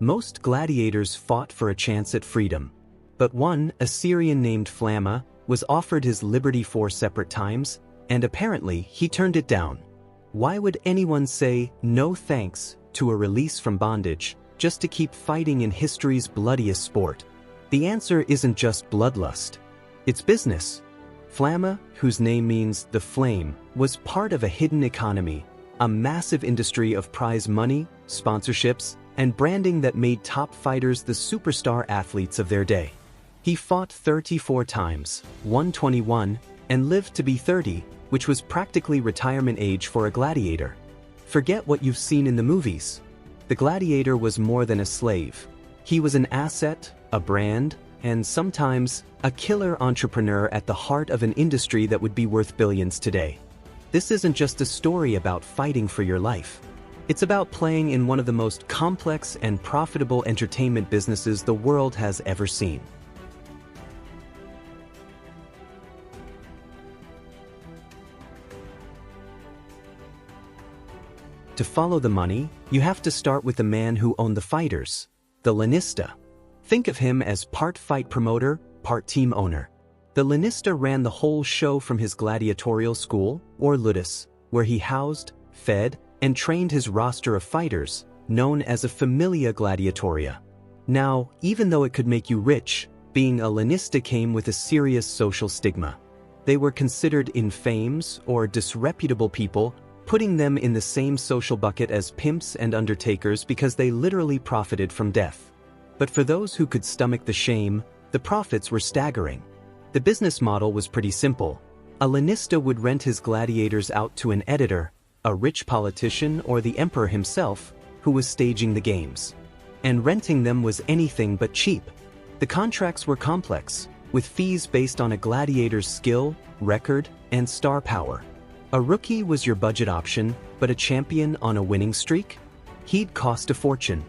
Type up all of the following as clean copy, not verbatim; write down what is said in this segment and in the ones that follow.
Most gladiators fought for a chance at freedom. But one, a Syrian named Flamma, was offered his liberty 4 separate times, and apparently he turned it down. Why would anyone say no thanks to a release from bondage just to keep fighting in history's bloodiest sport? The answer isn't just bloodlust. It's business. Flamma, whose name means the flame, was part of a hidden economy, a massive industry of prize money, sponsorships, and branding that made top fighters the superstar athletes of their day. He fought 34 times, won 21, and lived to be 30, which was practically retirement age for a gladiator. Forget what you've seen in the movies. The gladiator was more than a slave. He was an asset, a brand, and sometimes a killer entrepreneur at the heart of an industry that would be worth billions today. This isn't just a story about fighting for your life. It's about playing in one of the most complex and profitable entertainment businesses the world has ever seen. To follow the money, you have to start with the man who owned the fighters, the Lanista. Think of him as part fight promoter, part team owner. The Lanista ran the whole show from his gladiatorial school, or ludus, where he housed, fed, and trained his roster of fighters, known as a familia gladiatoria. Now, even though it could make you rich, being a Lanista came with a serious social stigma. They were considered infames or disreputable people, putting them in the same social bucket as pimps and undertakers because they literally profited from death. But for those who could stomach the shame, the profits were staggering. The business model was pretty simple. A Lanista would rent his gladiators out to an editor, a rich politician, or the emperor himself, who was staging the games. And renting them was anything but cheap. The contracts were complex, with fees based on a gladiator's skill, record, and star power. A rookie was your budget option, but a champion on a winning streak? He'd cost a fortune.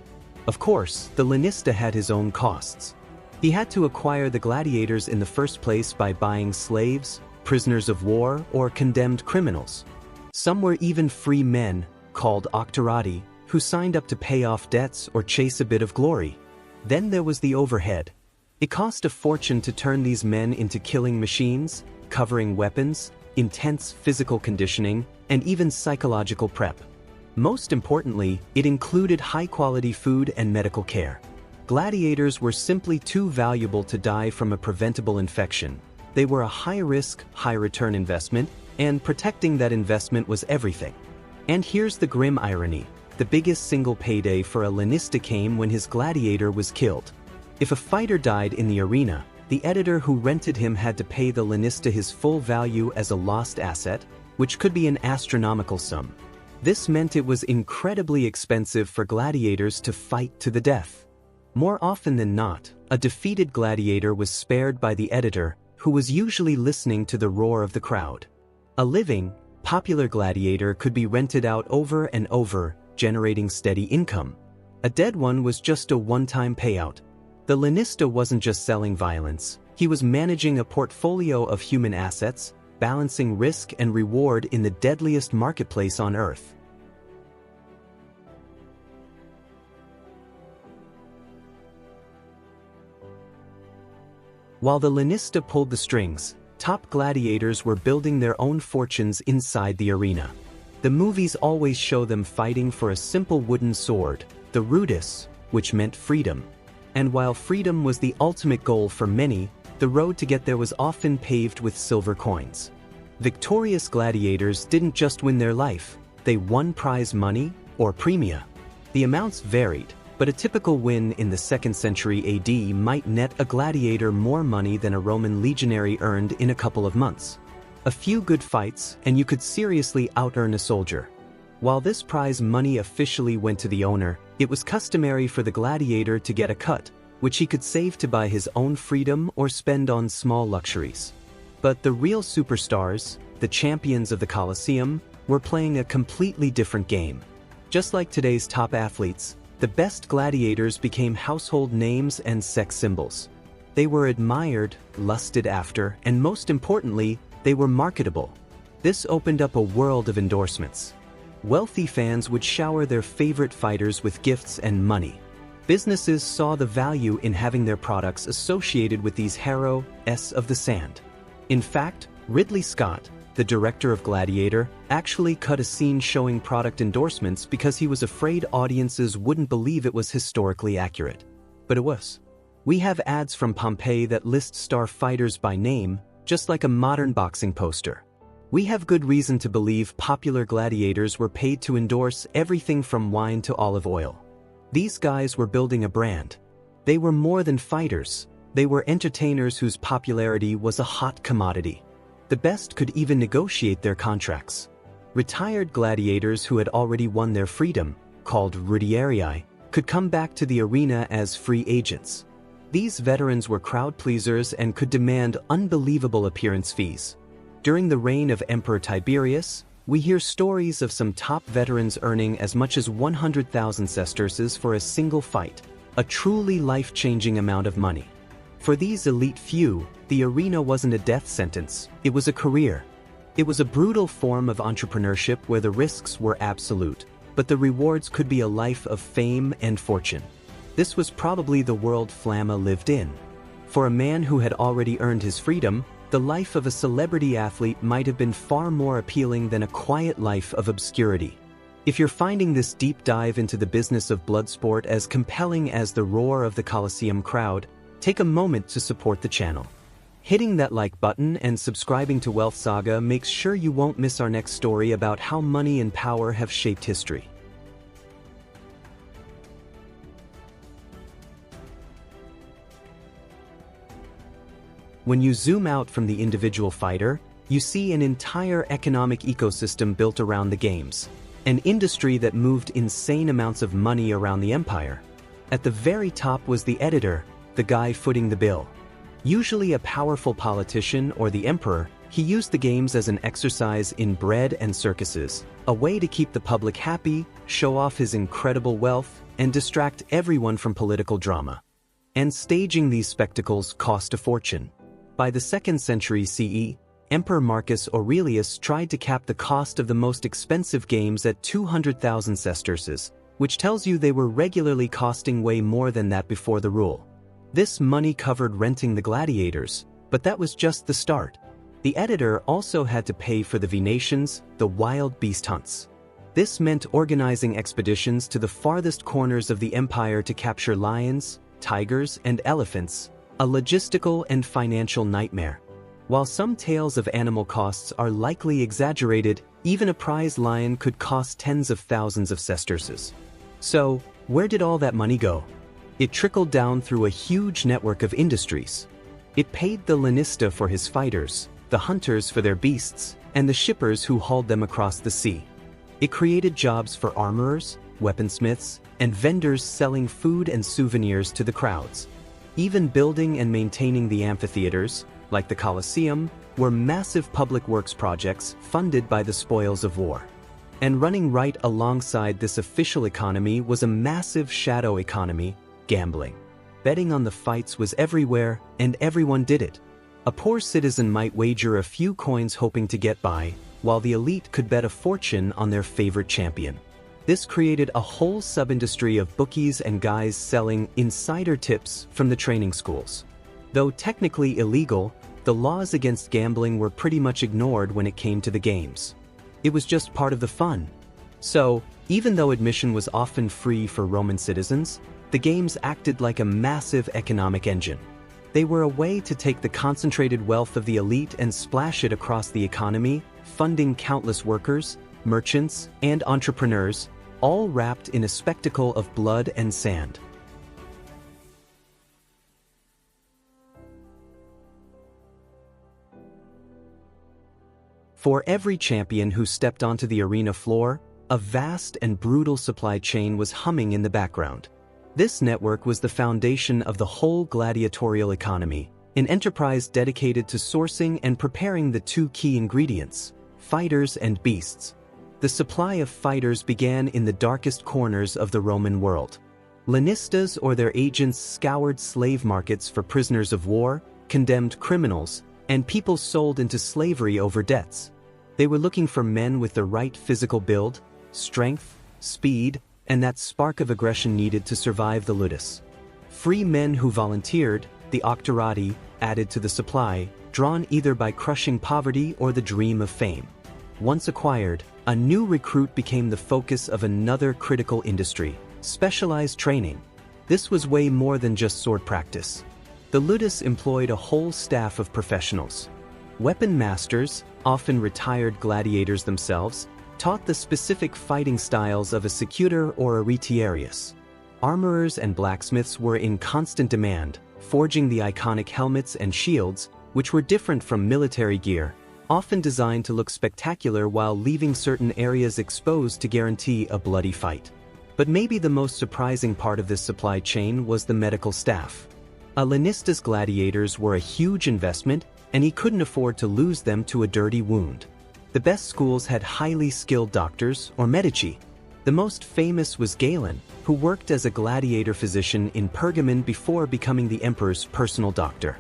Of course, the Lanista had his own costs. He had to acquire the gladiators in the first place by buying slaves, prisoners of war, or condemned criminals. Some were even free men, called octorati, who signed up to pay off debts or chase a bit of glory. Then there was the overhead. It cost a fortune to turn these men into killing machines, covering weapons, intense physical conditioning, and even psychological prep. Most importantly, it included high-quality food and medical care. Gladiators were simply too valuable to die from a preventable infection. They were a high-risk, high-return investment, and protecting that investment was everything. And here's the grim irony. The biggest single payday for a Lanista came when his gladiator was killed. If a fighter died in the arena, the editor who rented him had to pay the Lanista his full value as a lost asset, which could be an astronomical sum. This meant it was incredibly expensive for gladiators to fight to the death. More often than not, a defeated gladiator was spared by the editor, who was usually listening to the roar of the crowd. A living, popular gladiator could be rented out over and over, generating steady income. A dead one was just a one-time payout. The Lanista wasn't just selling violence, he was managing a portfolio of human assets, balancing risk and reward in the deadliest marketplace on Earth. While the Lanista pulled the strings, top gladiators were building their own fortunes inside the arena. The movies always show them fighting for a simple wooden sword, the rudis, which meant freedom. And while freedom was the ultimate goal for many, the road to get there was often paved with silver coins. Victorious gladiators didn't just win their life, they won prize money, or premia. The amounts varied, but a typical win in the 2nd century AD might net a gladiator more money than a Roman legionary earned in a couple of months. A few good fights, and you could seriously out-earn a soldier. While this prize money officially went to the owner, it was customary for the gladiator to get a cut, which he could save to buy his own freedom or spend on small luxuries. But the real superstars, the champions of the Colosseum, were playing a completely different game. Just like today's top athletes, the best gladiators became household names and sex symbols. They were admired, lusted after, and most importantly, they were marketable. This opened up a world of endorsements. Wealthy fans would shower their favorite fighters with gifts and money. Businesses saw the value in having their products associated with these heroes of the sand. In fact, Ridley Scott, the director of Gladiator, actually cut a scene showing product endorsements because he was afraid audiences wouldn't believe it was historically accurate. But it was. We have ads from Pompeii that list star fighters by name, just like a modern boxing poster. We have good reason to believe popular gladiators were paid to endorse everything from wine to olive oil. These guys were building a brand. They were more than fighters. They were entertainers whose popularity was a hot commodity. The best could even negotiate their contracts. Retired gladiators who had already won their freedom, called rudierii, could come back to the arena as free agents. These veterans were crowd pleasers and could demand unbelievable appearance fees. During the reign of Emperor Tiberius, we hear stories of some top veterans earning as much as 100,000 sesterces for a single fight, a truly life-changing amount of money. For these elite few, the arena wasn't a death sentence, it was a career. It was a brutal form of entrepreneurship where the risks were absolute, but the rewards could be a life of fame and fortune. This was probably the world Flamma lived in. For a man who had already earned his freedom, the life of a celebrity athlete might have been far more appealing than a quiet life of obscurity. If you're finding this deep dive into the business of blood sport as compelling as the roar of the Colosseum crowd, take a moment to support the channel. Hitting that like button and subscribing to Wealth Saga makes sure you won't miss our next story about how money and power have shaped history. When you zoom out from the individual fighter, you see an entire economic ecosystem built around the games, an industry that moved insane amounts of money around the empire. At the very top was the editor, the guy footing the bill. Usually a powerful politician or the emperor, he used the games as an exercise in bread and circuses, a way to keep the public happy, show off his incredible wealth, and distract everyone from political drama. And staging these spectacles cost a fortune. By the 2nd century CE, Emperor Marcus Aurelius tried to cap the cost of the most expensive games at 200,000 sesterces, which tells you they were regularly costing way more than that before the rule. This money covered renting the gladiators, but that was just the start. The editor also had to pay for the venations, the wild beast hunts. This meant organizing expeditions to the farthest corners of the empire to capture lions, tigers, and elephants, a logistical and financial nightmare. While some tales of animal costs are likely exaggerated, even a prize lion could cost tens of thousands of sesterces. So, where did all that money go? It trickled down through a huge network of industries. It paid the Lanista for his fighters, the hunters for their beasts, and the shippers who hauled them across the sea. It created jobs for armorers, weaponsmiths, and vendors selling food and souvenirs to the crowds. Even building and maintaining the amphitheaters, like the Colosseum, were massive public works projects funded by the spoils of war. And running right alongside this official economy was a massive shadow economy, gambling. Betting on the fights was everywhere, and everyone did it. A poor citizen might wager a few coins hoping to get by, while the elite could bet a fortune on their favorite champion. This created a whole sub-industry of bookies and guys selling insider tips from the training schools. Though technically illegal, the laws against gambling were pretty much ignored when it came to the games. It was just part of the fun. So, even though admission was often free for Roman citizens, the games acted like a massive economic engine. They were a way to take the concentrated wealth of the elite and splash it across the economy, funding countless workers, merchants, and entrepreneurs, all wrapped in a spectacle of blood and sand. For every champion who stepped onto the arena floor, a vast and brutal supply chain was humming in the background. This network was the foundation of the whole gladiatorial economy, an enterprise dedicated to sourcing and preparing the two key ingredients, fighters and beasts. The supply of fighters began in the darkest corners of the Roman world. Lanistas or their agents scoured slave markets for prisoners of war, condemned criminals, and people sold into slavery over debts. They were looking for men with the right physical build, strength, speed, and that spark of aggression needed to survive the ludus. Free men who volunteered, the octorati, added to the supply, drawn either by crushing poverty or the dream of fame. Once acquired, a new recruit became the focus of another critical industry: specialized training. This was way more than just sword practice. The ludus employed a whole staff of professionals. Weapon masters, often retired gladiators themselves, taught the specific fighting styles of a secutor or a retiarius. Armorers and blacksmiths were in constant demand, forging the iconic helmets and shields, which were different from military gear, often designed to look spectacular while leaving certain areas exposed to guarantee a bloody fight. But maybe the most surprising part of this supply chain was the medical staff. A Lanista's gladiators were a huge investment, and he couldn't afford to lose them to a dirty wound. The best schools had highly skilled doctors, or medici. The most famous was Galen, who worked as a gladiator physician in Pergamon before becoming the emperor's personal doctor.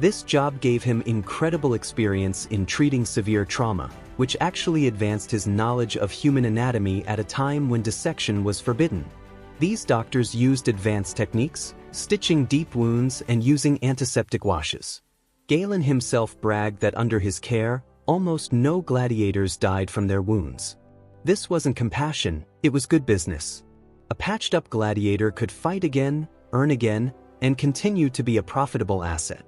This job gave him incredible experience in treating severe trauma, which actually advanced his knowledge of human anatomy at a time when dissection was forbidden. These doctors used advanced techniques, stitching deep wounds and using antiseptic washes. Galen himself bragged that under his care, almost no gladiators died from their wounds. This wasn't compassion, it was good business. A patched-up gladiator could fight again, earn again, and continue to be a profitable asset.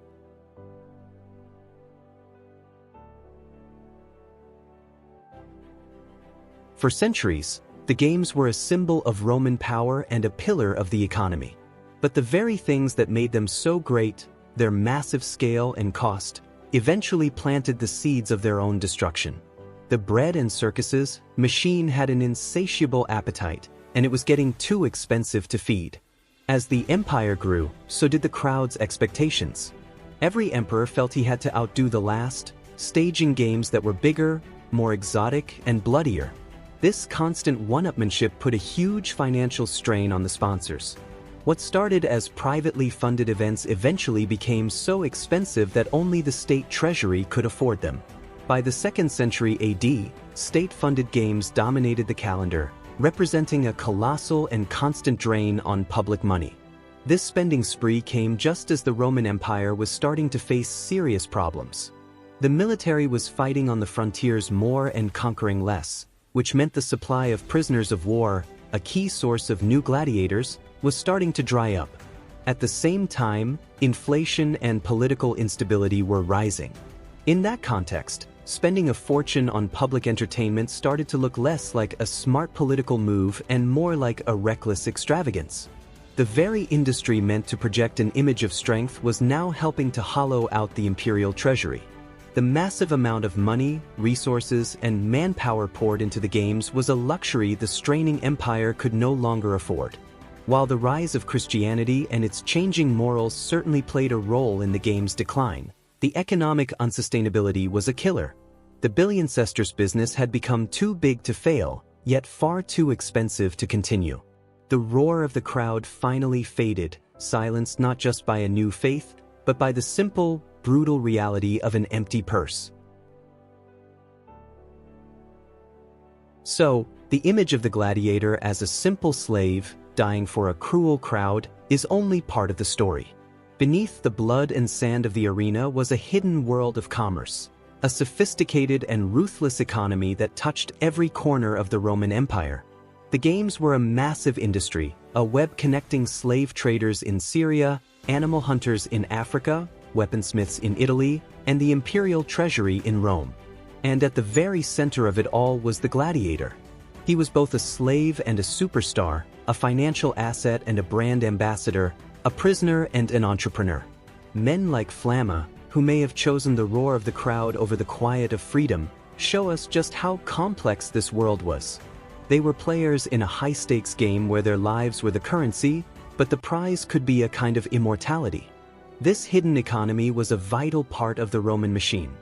For centuries, the games were a symbol of Roman power and a pillar of the economy. But the very things that made them so great, their massive scale and cost, eventually planted the seeds of their own destruction. The bread and circuses machine had an insatiable appetite, and it was getting too expensive to feed. As the empire grew, so did the crowd's expectations. Every emperor felt he had to outdo the last, staging games that were bigger, more exotic, and bloodier. This constant one-upmanship put a huge financial strain on the sponsors. What started as privately funded events eventually became so expensive that only the state treasury could afford them. By the 2nd century AD, state-funded games dominated the calendar, representing a colossal and constant drain on public money. This spending spree came just as the Roman Empire was starting to face serious problems. The military was fighting on the frontiers more and conquering less, which meant the supply of prisoners of war, a key source of new gladiators, was starting to dry up. At the same time, inflation and political instability were rising. In that context, spending a fortune on public entertainment started to look less like a smart political move and more like a reckless extravagance. The very industry meant to project an image of strength was now helping to hollow out the imperial treasury. The massive amount of money, resources, and manpower poured into the games was a luxury the straining empire could no longer afford. While the rise of Christianity and its changing morals certainly played a role in the game's decline, the economic unsustainability was a killer. The Billion-Sesterce business had become too big to fail, yet far too expensive to continue. The roar of the crowd finally faded, silenced not just by a new faith, but by the simple, brutal reality of an empty purse. So, the image of the gladiator as a simple slave, dying for a cruel crowd, is only part of the story. Beneath the blood and sand of the arena was a hidden world of commerce, a sophisticated and ruthless economy that touched every corner of the Roman Empire. The games were a massive industry, a web connecting slave traders in Syria, animal hunters in Africa, weaponsmiths in Italy, and the imperial treasury in Rome. And at the very center of it all was the gladiator. He was both a slave and a superstar, a financial asset and a brand ambassador, a prisoner and an entrepreneur. Men like Flamma, who may have chosen the roar of the crowd over the quiet of freedom, show us just how complex this world was. They were players in a high-stakes game where their lives were the currency, but the prize could be a kind of immortality. This hidden economy was a vital part of the Roman machine,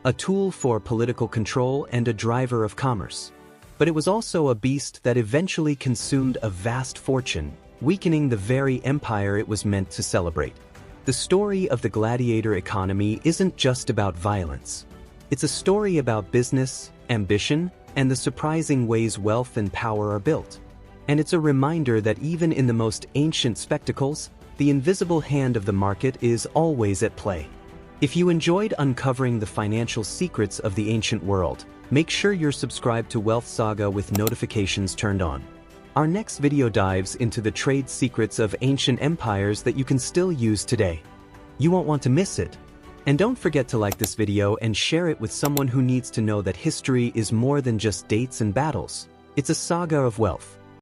a tool for political control and a driver of commerce. But it was also a beast that eventually consumed a vast fortune, weakening the very empire it was meant to celebrate. The story of the gladiator economy isn't just about violence. It's a story about business, ambition, and the surprising ways wealth and power are built. And it's a reminder that even in the most ancient spectacles, the invisible hand of the market is always at play. If you enjoyed uncovering the financial secrets of the ancient world, make sure you're subscribed to Wealth Saga with notifications turned on. Our next video dives into the trade secrets of ancient empires that you can still use today. You won't want to miss it. And don't forget to like this video and share it with someone who needs to know that history is more than just dates and battles. It's a saga of wealth.